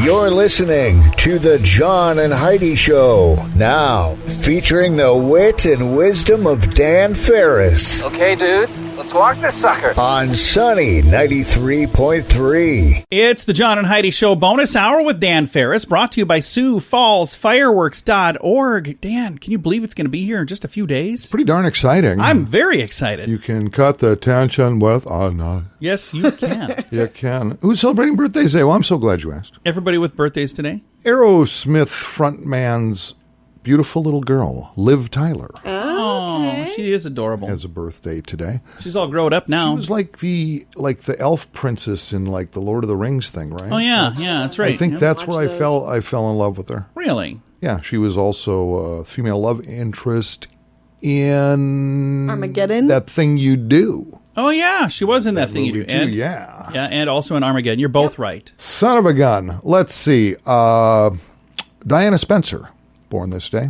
You're listening to the John and Heidi Show, now featuring the wit and wisdom of Dan Farris. Okay, dudes, let's walk this sucker. On Sunny 93.3. It's the John and Heidi Show bonus hour with Dan Farris, brought to you by Sioux Falls Fireworks.org. Dan, can you believe it's going to be here in just a few days? Pretty darn exciting. I'm very excited. You can cut the tension with Yes, you can. You can. Who's celebrating birthdays today? Well, I'm so glad you asked. Everybody with birthdays today? Aerosmith frontman's beautiful little girl, Liv Tyler, Oh, she is adorable. has a birthday today. She's all grown up now. She was like the elf princess in like the Lord of the Rings thing, right? Oh, yeah, that's right. I think Yep. that's where I fell in love with her. Really? Yeah, she was also a female love interest in Armageddon? That Thing You Do. Oh, yeah, she was in that thing you do. movie too, yeah. Yeah, and also in Armageddon. You're both right. Son of a gun. Let's see. Diana Spencer, born this day.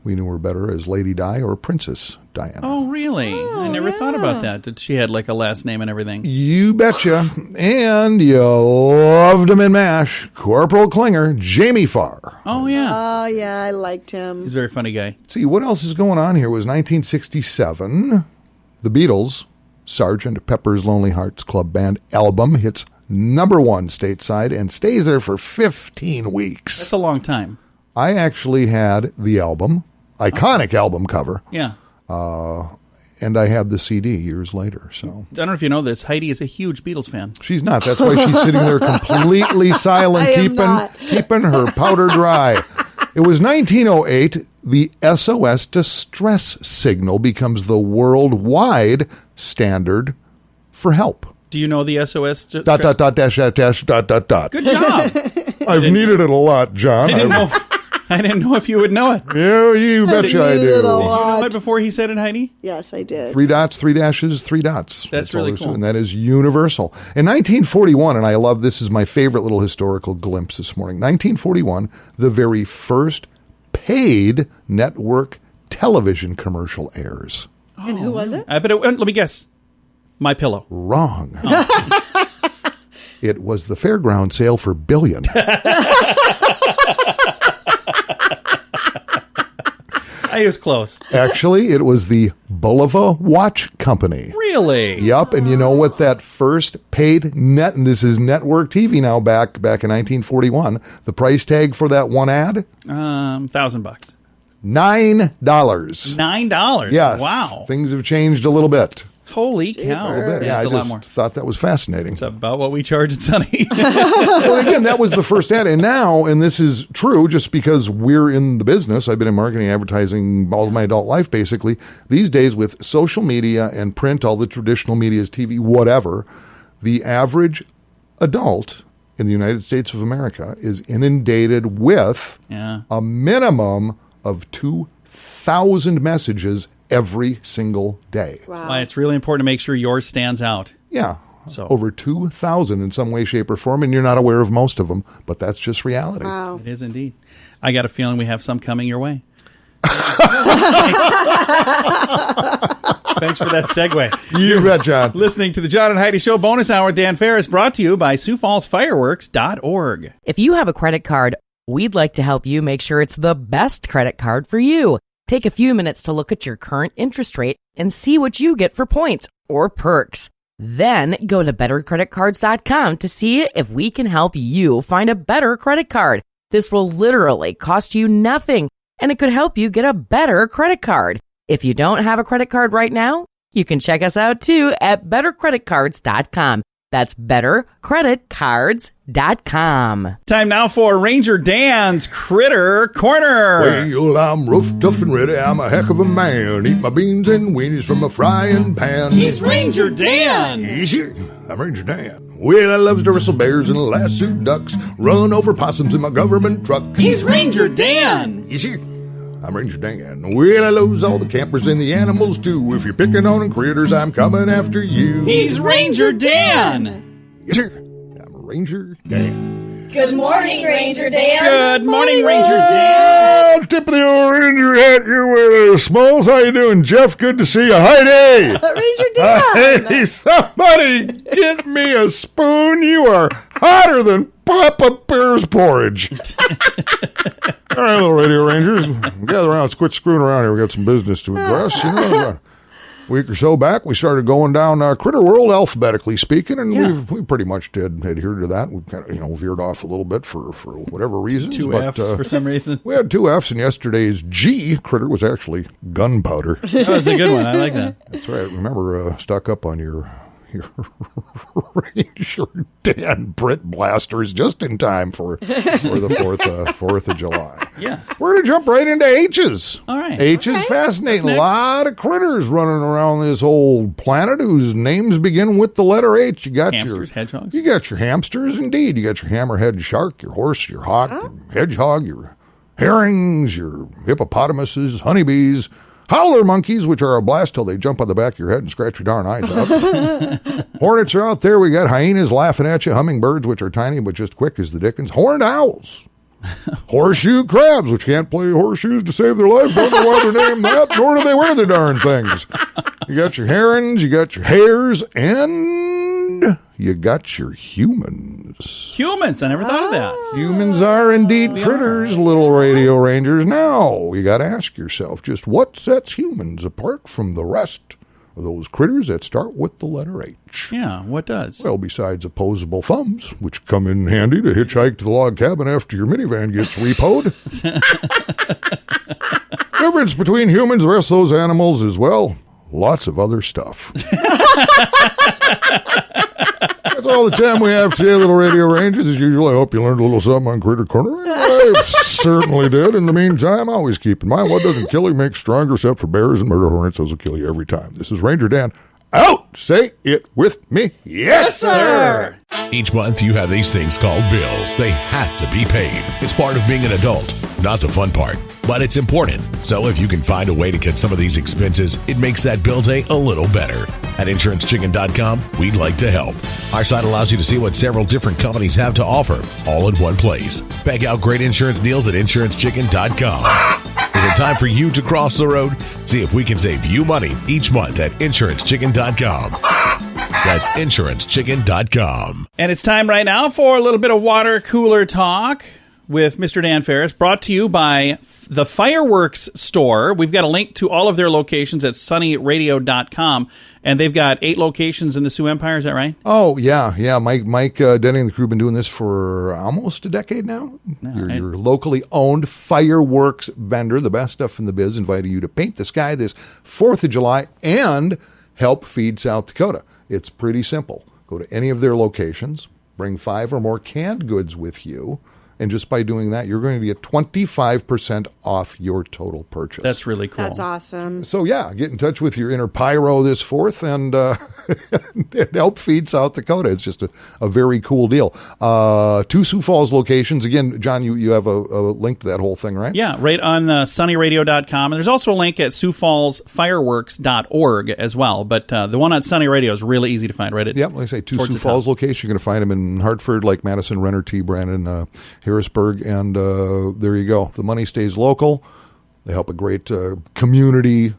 We knew her better as Lady Di or Princess Diana. Oh, really? I never thought about that she had like a last name and everything. You betcha. And you loved him in MASH. Corporal Klinger, Jamie Farr. Oh, yeah. Oh, yeah, I liked him. He's a very funny guy. See, what else is going on here? It was 1967. The Beatles, Sgt. Pepper's Lonely Hearts Club Band album hits number one stateside and stays there for 15 weeks. That's a long time. I actually had the album, iconic album cover, Yeah. and I had the CD years later. So I don't know if you know this. Heidi is a huge Beatles fan. she's not. That's why she's sitting there completely silent, I am not. keeping her powder dry. It was 1908. The SOS distress signal becomes the worldwide standard for help. Do you know the SOS? Dot, dot, dot, dash, dash, dash, dot, dot, dot. Good job. I've needed it a lot, John. I didn't know if you would know it. Yeah, you betcha I needed it a do. lot. Did you know it before he said it, Heidi? Yes, I did. 3 dots, 3 dashes, 3 dots. That's all really there's to cool. it, and that is universal. In 1941, and I love this is my favorite little historical glimpse this morning. 1941, the very first paid network television commercial airs. And who was it? I bet let me guess. My Pillow. Wrong. It was the fairground sale for Billion. I was close. Actually, it was the Bulova Watch Company. Really? Yup, and you know what that first paid and this is network TV now back in 1941, the price tag for that one ad? $1,000. $9. $9. Yes. Wow. Things have changed a little bit. Holy cow. A little bit. Yeah, I it's a lot just more. thought that was fascinating. It's about what we charge at Sunny. Well, again, that was the first ad. And now, and this is true just because we're in the business, I've been in marketing and advertising all of my adult life, basically. These days with social media and print, all the traditional medias, TV, whatever, the average adult in the United States of America is inundated with a minimum of 2,000 messages every single day. Wow. Why it's really important to make sure yours stands out. Yeah. So- over 2,000 in some way, shape, or form, and you're not aware of most of them, but that's just reality. Wow. It is indeed. I got a feeling we have some coming your way. Thanks for that segue. You bet, John. Listening to the John and Heidi Show bonus hour with Dan Farris, brought to you by Sioux Falls Fireworks.org. If you have a credit card, we'd like to help you make sure it's the best credit card for you. Take a few minutes to look at your current interest rate and see what you get for points or perks. Then go to bettercreditcards.com to see if we can help you find a better credit card. This will literally cost you nothing, and it could help you get a better credit card. If you don't have a credit card right now, you can check us out too at bettercreditcards.com. That's bettercreditcards.com. Time now for Ranger Dan's Critter Corner. Well, I'm rough, tough, and ready. I'm a heck of a man. Eat my beans and weenies from a frying pan. He's Ranger Dan. Easy. I'm Ranger Dan. Well, I loves to wrestle bears and lasso ducks. Run over possums in my government truck. He's Ranger Dan. Easy. I'm Ranger Dan. Well, I loves all the campers and the animals too. If you're picking on critters, I'm coming after you. He's Ranger Dan. Yes, sir. I'm Ranger Dan. Good morning, Ranger Dan. Good morning, Ranger Dan. Oh, tip of the old Ranger hat here with Smalls. How you doing, Jeff? Good to see you. Heidi. Ranger Dan. Hey, somebody get me a spoon. You are hotter than Papa Bear's porridge. All right, little Radio Rangers, gather around. Let's quit screwing around here. We got some business to address. You know, a week or so back, we started going down Critter World alphabetically speaking, and we pretty much did adhere to that. We kind of veered off a little bit for whatever reasons. Two F's for some reason. We had 2 F's, and yesterday's G, Critter, was actually gunpowder. That was a good one. I like that. That's right. Remember, stock up on your Ranger Dan Brit blasters just in time for the 4th of July. Yes. We're going to jump right into H's. All right. H is fascinating. A What's next? lot of critters running around this old planet whose names begin with the letter H. You got Hamsters, hedgehogs? You got your hamsters, indeed. You got your hammerhead shark, your horse, your hawk, your hedgehog, your herrings, your hippopotamuses, honeybees, howler monkeys, which are a blast till they jump on the back of your head and scratch your darn eyes out. Hornets are out there. We got hyenas laughing at you. Hummingbirds, which are tiny but just quick as the dickens. Horned owls. Horseshoe crabs, which can't play horseshoes to save their life. Don't know why they're named that, nor do they wear the darn things. You got your herons, you got your hares, and you got your humans. Humans. I never thought of that. Humans are indeed critters, little Radio Rangers. Now, you got to ask yourself, just what sets humans apart from the rest of those critters that start with the letter H? Yeah, what does? Well, besides opposable thumbs, which come in handy to hitchhike to the log cabin after your minivan gets repoed. Difference between humans and the rest of those animals is, well, lots of other stuff. That's all the time we have today, little Radio Rangers. As usual, I hope you learned a little something on Critter Corner. I certainly did. In the meantime, always keep in mind, what doesn't kill you makes stronger, except for bears and murder hornets. Those will kill you every time. This is Ranger Dan. Out! Say it with me. Yes, Sir. Each month you have these things called bills. They have to be paid. It's part of being an adult, not the fun part, but it's important. So if you can find a way to cut some of these expenses, it makes that bill day a little better. At InsuranceChicken.com, we'd like to help. Our site allows you to see what several different companies have to offer, all in one place. Check out great insurance deals at InsuranceChicken.com. Is it time for you to cross the road? See if we can save you money each month at InsuranceChicken.com. That's InsuranceChicken.com. And it's time right now for a little bit of water cooler talk with Mr. Dan Farris, brought to you by the Fireworks Store. We've got a link to all of their locations at sunnyradio.com, and they've got 8 locations in the Sioux Empire. Is that right? Oh, yeah. Mike Denny and the crew have been doing this for almost a decade now. Your locally owned fireworks vendor, the best stuff in the biz, inviting you to paint the sky this 4th of July and help feed South Dakota. It's pretty simple. Go to any of their locations, bring 5 or more canned goods with you, and just by doing that, you're going to get 25% off your total purchase. That's really cool. That's awesome. So, yeah, get in touch with your inner pyro this 4th and help feed South Dakota. It's just a very cool deal. 2 Sioux Falls locations. Again, John, you have a link to that whole thing, right? Yeah, right on sunnyradio.com. And there's also a link at SiouxFallsFireworks.org as well. But the one on Sunny Radio is really easy to find, right? Yep, like I say, 2 Sioux Falls locations. You're going to find them in Hartford, like Madison, Renner, T. Brandon, Harrisburg, and there you go. The money stays local. They help a great community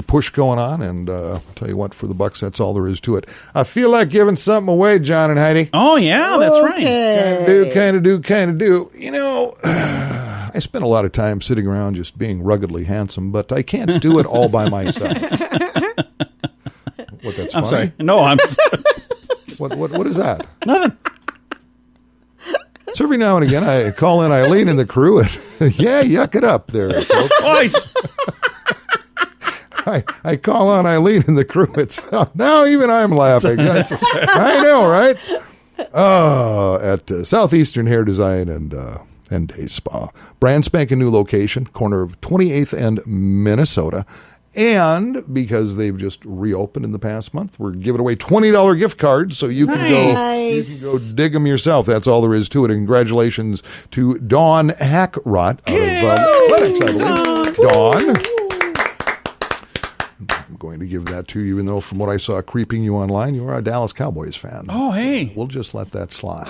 push going on, and I'll tell you what, for the bucks, that's all there is to it. I feel like giving something away, John and Heidi. Oh, yeah, that's right. Kind of do. You know, I spend a lot of time sitting around just being ruggedly handsome, but I can't do it all by myself. What, that's I'm funny? sorry. No, I'm What is that? nothing. So every now and again, I call in Eileen and the crew, and yeah, yuck it up there, folks. I call on Eileen and the crew. It's now even I'm laughing. I know, right? At Southeastern Hair Design and Day Spa, brand spanking new location, corner of 28th and Minnesota. And because they've just reopened in the past month, we're giving away $20 gift cards, so you can go dig them yourself. That's all there is to it. And congratulations to Dawn Hackrott out of Lennox, I believe. Dawn. I'm going to give that to you, even though from what I saw creeping you online, you are a Dallas Cowboys fan. Oh, hey. We'll just let that slide.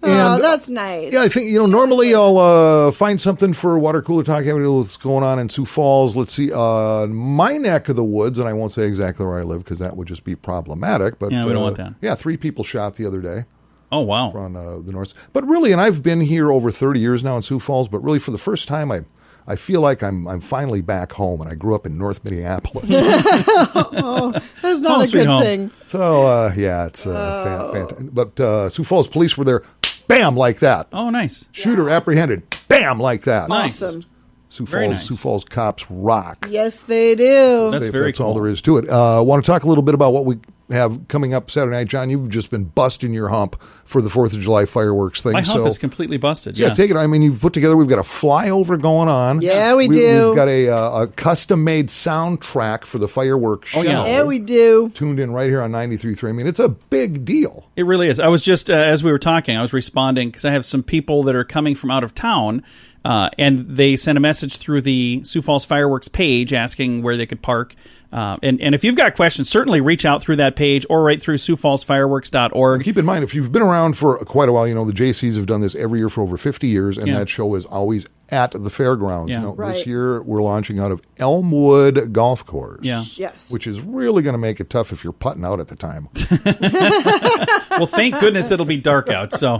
Oh, that's nice. Yeah, I think, normally I'll find something for water cooler talk, having to do with what's going on in Sioux Falls. Let's see, my neck of the woods, and I won't say exactly where I live because that would just be problematic. But yeah, we don't want that. Yeah, 3 people shot the other day. Oh, wow. On the north. But really, and I've been here over 30 years now in Sioux Falls, but really for the first time, I feel like I'm finally back home, and I grew up in North Minneapolis. That's not a good thing. So, yeah, it's fantastic. But Sioux Falls police were there, bam, like that. Oh, nice. Shooter apprehended, bam, like that. Nice. Awesome. Sioux Very Falls, nice. Sioux Falls cops rock. Yes, they do. That's very That's cool. all there is to it. Want to talk a little bit about what we have coming up Saturday night, John? You've just been busting your hump for the 4th of July fireworks thing. My hump is completely busted. Yeah, yes. take it. I mean, you've put together, we've got a flyover going on. Yeah, we do. We've got a custom-made soundtrack for the fireworks show. Yeah, we do. Tuned in right here on 93.3. I mean, it's a big deal. It really is. I was just, as we were talking, I was responding because I have some people that are coming from out of town, and they sent a message through the Sioux Falls Fireworks page asking where they could park. And if you've got questions, certainly reach out through that page or right through SiouxFallsFireworks.org. Keep in mind, if you've been around for quite a while, the JCs have done this every year for over 50 years, and that show is always at the fairgrounds. Yeah. This year, we're launching out of Elmwood Golf Course. Yeah. Yes. Which is really going to make it tough if you're putting out at the time. Well, thank goodness it'll be dark out. So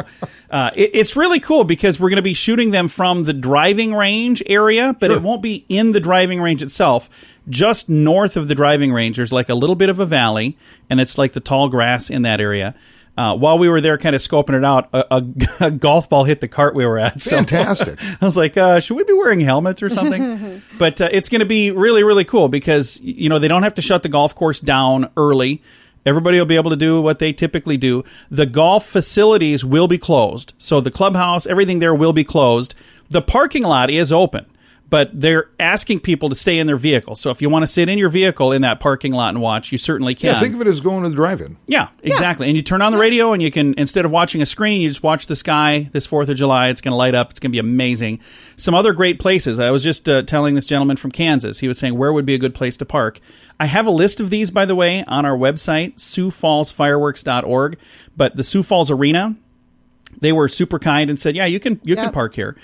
it's really cool because we're going to be shooting them from the driving range area, but it won't be in the driving range itself. Just north of the driving range, there's like a little bit of a valley, and it's like the tall grass in that area. While we were there kind of scoping it out, a golf ball hit the cart we were at. So Fantastic. I was like, should we be wearing helmets or something? But it's going to be really, really cool because, they don't have to shut the golf course down early. Everybody will be able to do what they typically do. The golf facilities will be closed. So the clubhouse, everything there will be closed. The parking lot is open, but they're asking people to stay in their vehicle. So if you want to sit in your vehicle in that parking lot and watch, you certainly can. Yeah, think of it as going to the drive-in. Yeah, exactly. And you turn on the radio and you can, instead of watching a screen, you just watch the sky this 4th of July. It's going to light up. It's going to be amazing. Some other great places. I was just telling this gentleman from Kansas. He was saying, where would be a good place to park? I have a list of these, by the way, on our website, SiouxFallsFireworks.org. But the Sioux Falls Arena, they were super kind and said, yeah, you can park here.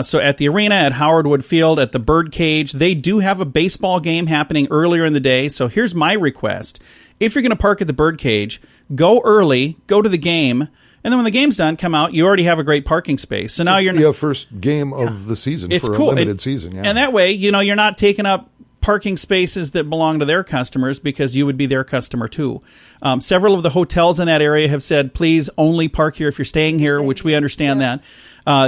So at the arena, at Howard Wood Field, at the Birdcage, they do have a baseball game happening earlier in the day. So here's my request. If you're going to park at the Birdcage, go early, go to the game, and then when the game's done, come out. You already have a great parking space. So now It's you're the first game of the season it's for cool. a limited season. Yeah. And that way, you're not taking up parking spaces that belong to their customers because you would be their customer too. Several of the hotels in that area have said, please only park here if you're staying here, which we understand that.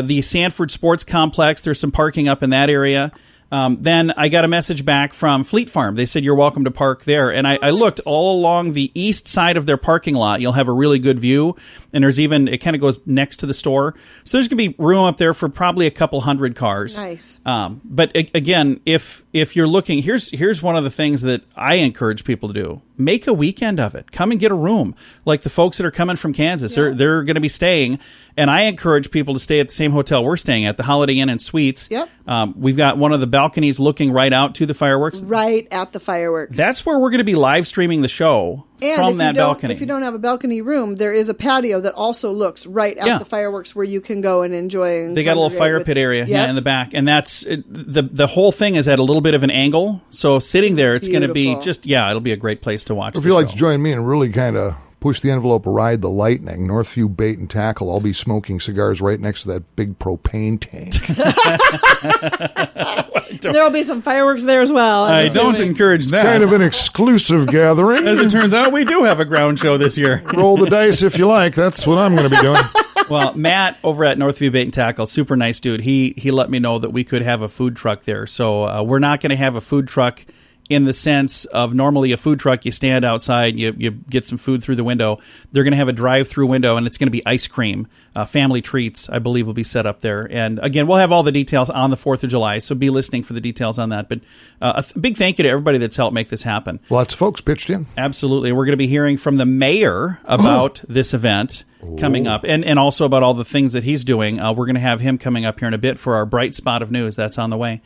The Sanford Sports Complex, there's some parking up in that area. Then I got a message back from Fleet Farm. They said, you're welcome to park there. And I looked all along the east side of their parking lot. You'll have a really good view. And there's even, it kind of goes next to the store. So there's going to be room up there for probably a couple hundred cars. Nice. But again, if you're looking, here's one of the things that I encourage people to do. Make a weekend of it. Come and get a room. Like the folks that are coming from Kansas, they're going to be staying. And I encourage people to stay at the same hotel we're staying at, the Holiday Inn and Suites. Yep. We've got one of the balconies looking right out to the fireworks. Right at the fireworks. That's where we're going to be live streaming the show from that balcony. If you don't have a balcony room, there is a patio that also looks right at the fireworks where you can go and enjoy. And they got a little fire pit area in the back. And that's the whole thing is at a little bit of an angle. So sitting there, it's going to be it'll be a great place to watch. If you'd like to join me and really kind of push the envelope, ride the lightning, Northview Bait and Tackle, I'll be smoking cigars right next to that big propane tank. There'll be some fireworks there as well. I don't encourage that. Kind of an exclusive gathering. As it turns out, we do have a ground show this year. Roll the dice if you like. That's what I'm going to be doing. Well, Matt over at Northview Bait and Tackle, super nice dude. He let me know that we could have a food truck there. So we're not going to have a food truck in the sense of normally a food truck, you stand outside, you get some food through the window. They're going to have a drive-through window, and it's going to be ice cream. Family treats, I believe, will be set up there. And again, we'll have all the details on the 4th of July, so be listening for the details on that. But a big thank you to everybody that's helped make this happen. Lots of folks pitched in. Absolutely. We're going to be hearing from the mayor about this event coming up, and also about all the things that he's doing. We're going to have him coming up here in a bit for our bright spot of news. That's on the way.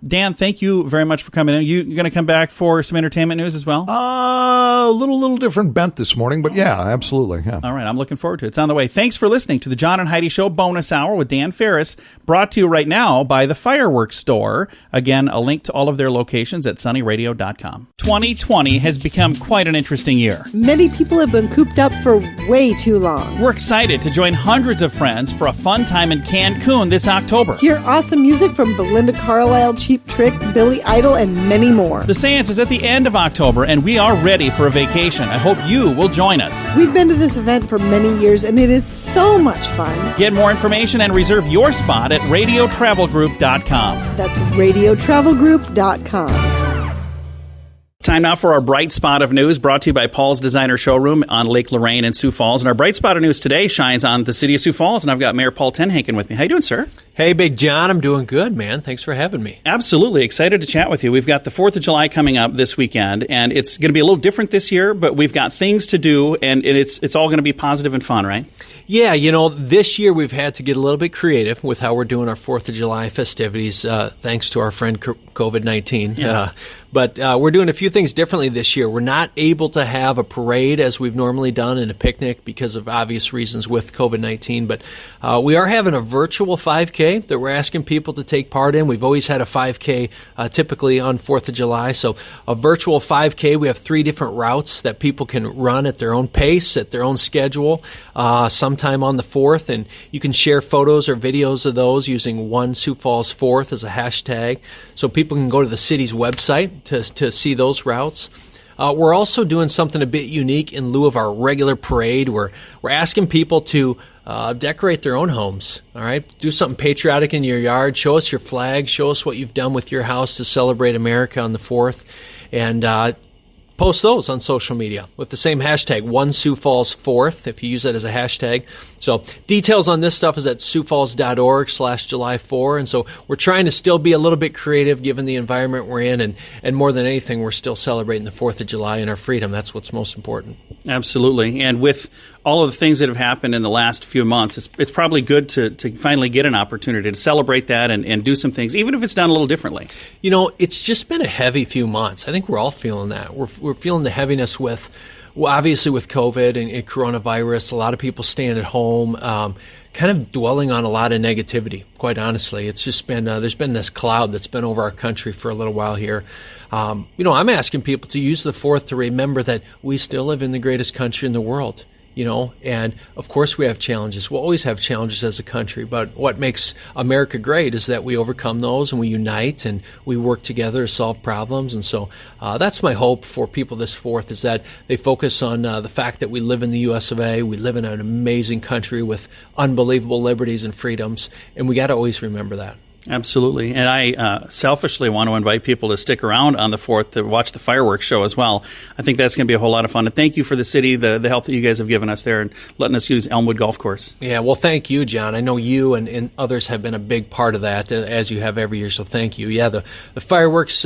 Dan, thank you very much for coming in. You going to come back for some entertainment news as well? A little different bent this morning, but yeah, absolutely. Yeah. All right, I'm looking forward to it. It's on the way. Thanks for listening to the John and Heidi Show bonus hour with Dan Farris, brought to you right now by the Fireworks Store. Again, a link to all of their locations at sunnyradio.com. 2020 has become quite an interesting year. Many people have been cooped up for way too long. We're excited to join hundreds of friends for a fun time in Cancun this October. Hear awesome music from Belinda Carlisle, Cheap Trick, Billy Idol, and many more. The seance is at the end of October, and we are ready for a vacation. I hope you will join us. We've been to this event for many years, and it is so much fun. Get more information and reserve your spot at radiotravelgroup.com. That's radiotravelgroup.com. Time now for our Bright Spot of News, brought to you by Paul's Designer Showroom on Lake Lorraine in Sioux Falls. And our Bright Spot of News today shines on the city of Sioux Falls, and I've got Mayor Paul Tenhaken with me. How you doing, sir? Hey, Big John. I'm doing good, man. Thanks for having me. Absolutely. Excited to chat with you. We've got the 4th of July coming up this weekend, and it's going to be a little different this year, but we've got things to do, and it's all going to be positive and fun, right? Yeah, this year we've had to get a little bit creative with how we're doing our 4th of July festivities, thanks to our friend COVID-19. Yeah. But we're doing a few things differently this year. We're not able to have a parade as we've normally done and a picnic because of obvious reasons with COVID-19. But we are having a virtual 5K that we're asking people to take part in. We've always had a 5K typically on 4th of July. So a virtual 5K, we have 3 different routes that people can run at their own pace, at their own schedule, sometime on the 4th. And you can share photos or videos of those using One Sioux Falls 4th as a hashtag. So people can go to the city's website to see those routes. We're also doing something a bit unique in lieu of our regular parade. We're asking people to decorate their own homes. All right, do something patriotic in your yard. Show us your flag. Show us what you've done with your house to celebrate America on the 4th, and post those on social media with the same hashtag, One Sioux Falls 4th, if you use that as a hashtag. So details on this stuff is at siouxfalls.org/July 4. And so we're trying to still be a little bit creative given the environment we're in. And more than anything, we're still celebrating the 4th of July and our freedom. That's what's most important. Absolutely. And with all of the things that have happened in the last few months, it's probably good to finally get an opportunity to celebrate that and do some things, even if it's done a little differently. It's just been a heavy few months. I think we're all feeling that. We're feeling the heaviness with, obviously with COVID and coronavirus, a lot of people staying at home, kind of dwelling on a lot of negativity, quite honestly. It's just been, there's been this cloud that's been over our country for a little while here. I'm asking people to use the 4th to remember that we still live in the greatest country in the world. And of course we have challenges. We'll always have challenges as a country, but what makes America great is that we overcome those and we unite and we work together to solve problems. And so that's my hope for people this 4th, is that they focus on the fact that we live in the U.S. of A. We live in an amazing country with unbelievable liberties and freedoms, and we got to always remember that. Absolutely. And I selfishly want to invite people to stick around on the 4th to watch the fireworks show as well. I think that's going to be a whole lot of fun. And thank you for the city, the help that you guys have given us there and letting us use Elmwood Golf Course. Yeah, well, thank you, John. I know you and others have been a big part of that, as you have every year, so thank you. Yeah, the fireworks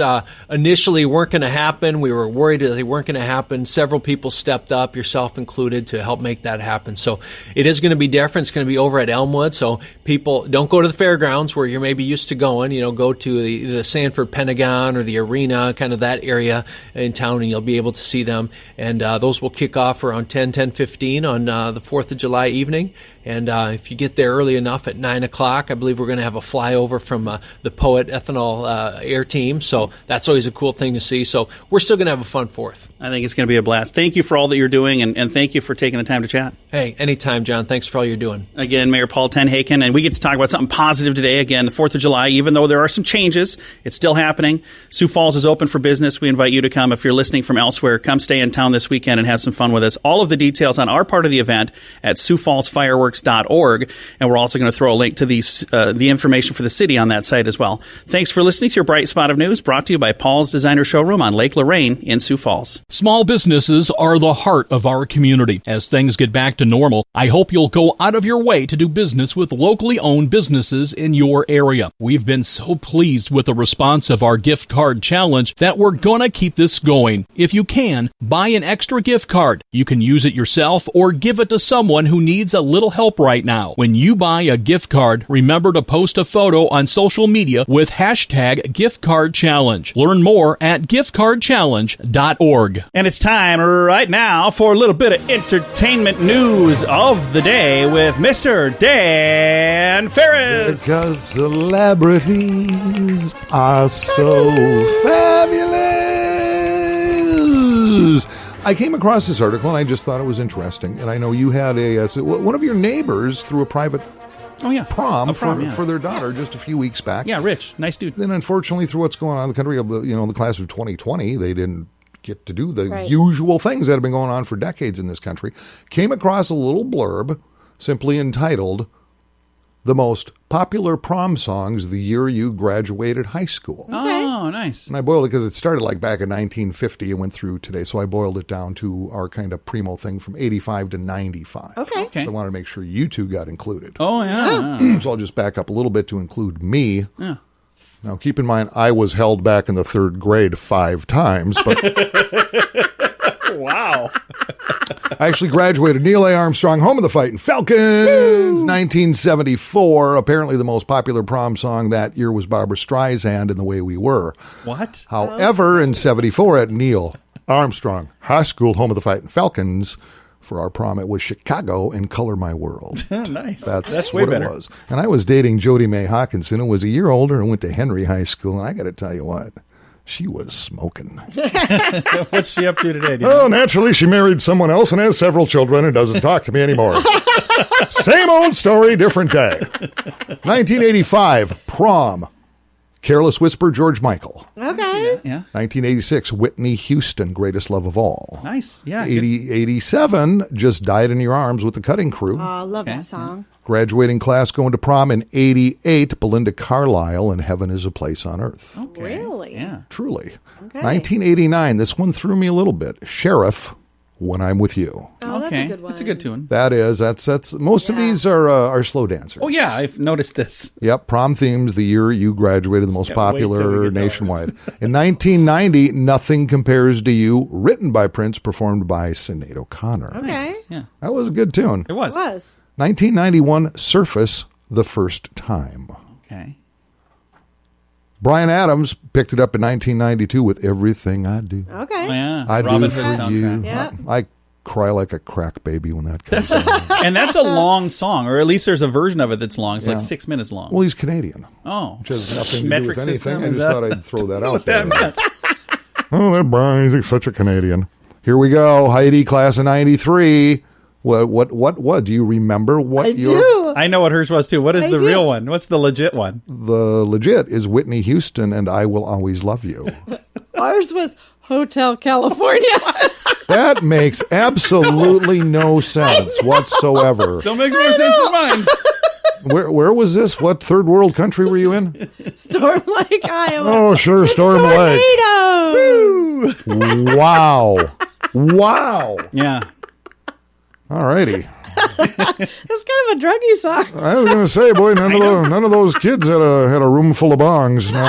initially weren't going to happen. We were worried that they weren't going to happen. Several people stepped up, yourself included, to help make that happen. So it is going to be different. It's going to be over at Elmwood, so people don't go to the fairgrounds where you're maybe used to going, go to the Sanford Pentagon or the arena, kind of that area in town, and you'll be able to see them. And those will kick off around 10:15 on the 4th of July evening. And if you get there early enough at 9 o'clock, I believe we're going to have a flyover from the Poet Ethanol Air Team. So that's always a cool thing to see. So we're still going to have a fun 4th. I think it's going to be a blast. Thank you for all that you're doing, and thank you for taking the time to chat. Hey, anytime, John. Thanks for all you're doing. Again, Mayor Paul Tenhaken, and we get to talk about something positive today. Again, the 4th of July, even though there are some changes, it's still happening. Sioux Falls is open for business. We invite you to come. If you're listening from elsewhere, come stay in town this weekend and have some fun with us. All of the details on our part of the event at SiouxFallsFireworks.org, and we're also going to throw a link to the information for the city on that site as well. Thanks for listening to your Bright Spot of News, brought to you by Paul's Designer Showroom on Lake Lorraine in Sioux Falls. Small businesses are the heart of our community. As things get back to normal, I hope you'll go out of your way to do business with locally owned businesses in your area. area. We've been so pleased with the response of our gift card challenge that we're gonna keep this going. If you can, buy an extra gift card. You can use it yourself or give it to someone who needs a little help right now. When you buy a gift card, remember to post a photo on social media with hashtag giftcardchallenge. Learn more at giftcardchallenge.org. And it's time right now for a little bit of entertainment news of the day with Mr. Dan Farris. Because celebrities are so fabulous. I came across this article and I just thought it was interesting. And I know you had one of your neighbors threw a private prom for their daughter just a few weeks back. Yeah, Rich. Nice dude. Then unfortunately, through what's going on in the country, the class of 2020, they didn't get to do the usual things that have been going on for decades in this country. Came across a little blurb simply entitled, "The Most Popular Prom Songs the Year You Graduated High School." Oh, nice. And I boiled it because it started like back in 1950 and went through today. So I boiled it down to our kind of primo thing from 85 to 95. Okay. So I wanted to make sure you two got included. Oh, yeah. So I'll just back up a little bit to include me. Yeah. Now, keep in mind, I was held back in the third grade 5 times, but wow. I actually graduated Neil A. Armstrong, Home of the Fightin' Falcons, 1974. Apparently the most popular prom song that year was Barbra Streisand and The Way We Were. What? However, in 74 at Neil Armstrong High School, Home of the Fightin' Falcons, for our prom, it was Chicago and Color My World. Nice. That's way what better. it was. And I was dating Jody Mae Hawkinson, who was a year older and went to Henry High School. And I got to tell you what, she was smoking. What's she up to today? Oh, naturally, she married someone else and has several children and doesn't talk to me anymore. Same old story, different day. 1985, prom. Careless Whisper, George Michael. Okay. Yeah. 1986, Whitney Houston, Greatest Love of All. Nice. Yeah. 87, Just Died in Your Arms with the Cutting Crew. Oh, I love that song. Graduating class going to prom in 88, Belinda Carlisle, and Heaven is a Place on Earth. Okay. Really? Yeah. Truly. Okay. 1989, this one threw me a little bit. Sheriff, When I'm With You. Oh, that's a good one. That's a good tune. That's most of these are slow dancers. Oh, yeah. I've noticed this. Yep, prom themes, the year you graduated, the most Can't wait till we popular get to nationwide. In 1990, Nothing Compares to You, written by Prince, performed by Sinead O'Connor. Okay. Yeah. That was a good tune. It was. 1991, Surface, The First Time. Okay. Bryan Adams picked it up in 1992 with Everything I Do. Okay. Oh, yeah. I Robin do Hood for soundtrack. you. Yeah. I cry like a crack baby when that comes on. And that's a long song, or at least there's a version of it that's long. It's like 6 minutes long. Well, he's Canadian. Oh. Which has nothing to do Metric with anything. system, I is just that- thought I'd throw that out what there. that meant. Oh, that Brian, he's such a Canadian. Here we go. Heidi, class of 93. What? Do you remember what I do. I know what hers was, too. What is the real one? What's the legit one? The legit is Whitney Houston and I Will Always Love You. Ours was Hotel California. That makes absolutely no sense whatsoever. Still makes more sense than mine. Where was this? What third world country were you in? Storm Lake, Iowa. Oh, sure, Storm Lake. Tornadoes. Wow. Yeah. All righty. That's kind of a druggy song. I was going to say, boy, none of those kids had a room full of bongs. No,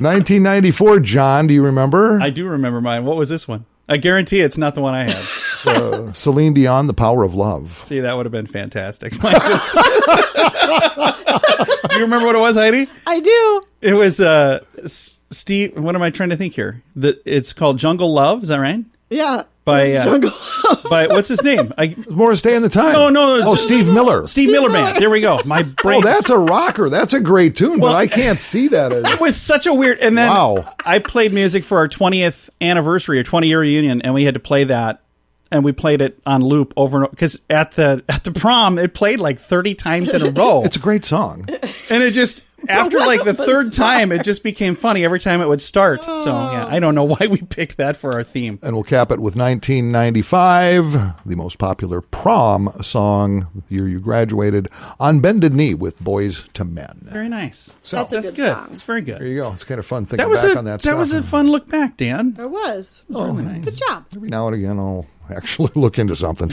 1994, John, do you remember? I do remember mine. What was this one? I guarantee it's not the one I had. Celine Dion, The Power of Love. See, that would have been fantastic. Do you remember what it was, Heidi? I do. It was Steve. What am I trying to think here? It's called Jungle Love. Is that right? Yeah. By Jungle by what's his name? Morris Day in the Time. No. Oh, Steve Miller. Steve Miller Band. There we go. My brain. Oh, that's a rocker. That's a great tune, but I can't see that as. It was such a weird. And then I played music for our 20th anniversary or 20-year reunion, and we had to play that, and we played it on loop over and over because at the prom it played like 30 times in a row. It's a great song, and it just. After like the third time, it just became funny every time it would start. So, yeah, I don't know why we picked that for our theme. And we'll cap it with 1995, the most popular prom song, the year you graduated, On Bended Knee with Boys to Men. Very nice. So, that's good. song. It's very good. There you go. It's kind of fun thinking back on that stuff. That was a fun look back, Dan. It was. It was really nice. Good job. Every now and again, I'll actually look into something.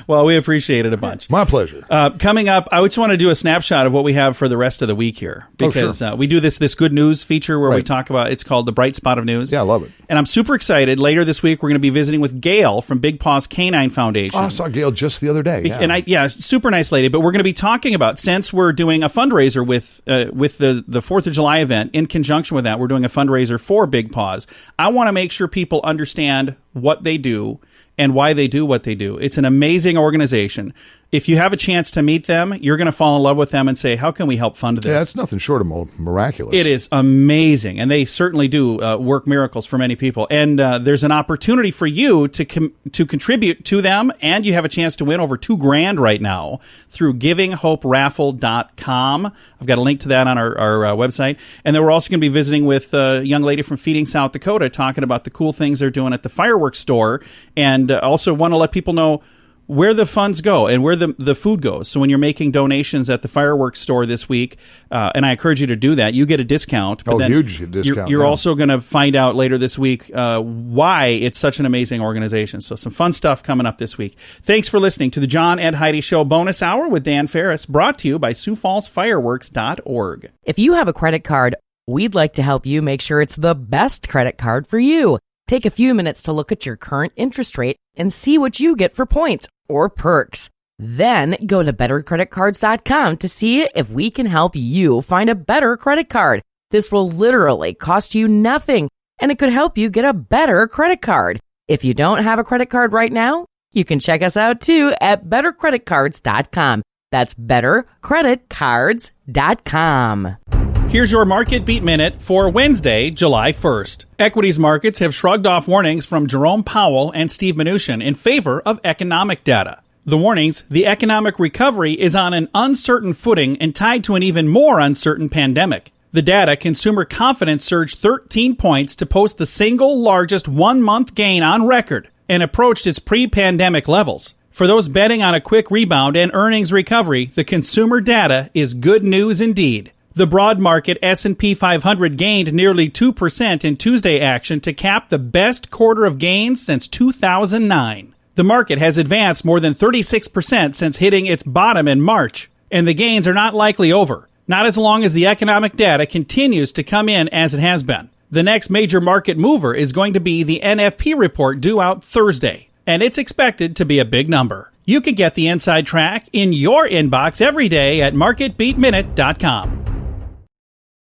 Well, we appreciate it a bunch. My pleasure. Coming up, I just want to do a snapshot of what we have for the rest of the week here. Because we do this good news feature where we talk about, it's called the Bright Spot of News. Yeah, I love it. And I'm super excited. Later this week, we're going to be visiting with Gail from Big Paw's Canine Foundation. Oh, I saw Gail just the other day. Yeah. And super nice lady. But we're going to be talking about, since we're doing a fundraiser with the 4th of July event, in conjunction with that, we're doing a fundraiser for Big Paws. I want to make sure people understand what they do and why they do what they do. It's an amazing organization. If you have a chance to meet them, you're going to fall in love with them and say, how can we help fund this? Yeah, it's nothing short of miraculous. It is amazing. And they certainly do work miracles for many people. And there's an opportunity for you to contribute to them. And you have a chance to win over $2,000 right now through GivingHopeRaffle.com. I've got a link to that on our website. And then we're also going to be visiting with a young lady from Feeding South Dakota, talking about the cool things they're doing at the fireworks store. And also want to let people know where the funds go and where the food goes. So when you're making donations at the fireworks store this week, and I encourage you to do that, you get a discount. But then huge discount. You're also going to find out later this week why it's such an amazing organization. So some fun stuff coming up this week. Thanks for listening to the John and Heidi Show bonus hour with Dan Farris, brought to you by SiouxFallsFireworks.org. If you have a credit card, we'd like to help you make sure it's the best credit card for you. Take a few minutes to look at your current interest rate and see what you get for points or perks. Then go to bettercreditcards.com to see if we can help you find a better credit card. This will literally cost you nothing, and it could help you get a better credit card. If you don't have a credit card right now, you can check us out too at bettercreditcards.com. That's bettercreditcards.com. Here's your Market Beat Minute for Wednesday, July 1st. Equities markets have shrugged off warnings from Jerome Powell and Steve Mnuchin in favor of economic data. The warnings: the economic recovery is on an uncertain footing and tied to an even more uncertain pandemic. The data, consumer confidence, surged 13 points to post the single largest one-month gain on record and approached its pre-pandemic levels. For those betting on a quick rebound and earnings recovery, the consumer data is good news indeed. The broad market S&P 500 gained nearly 2% in Tuesday action to cap the best quarter of gains since 2009. The market has advanced more than 36% since hitting its bottom in March, and the gains are not likely over, not as long as the economic data continues to come in as it has been. The next major market mover is going to be the NFP report due out Thursday, and it's expected to be a big number. You can get the inside track in your inbox every day at marketbeatminute.com.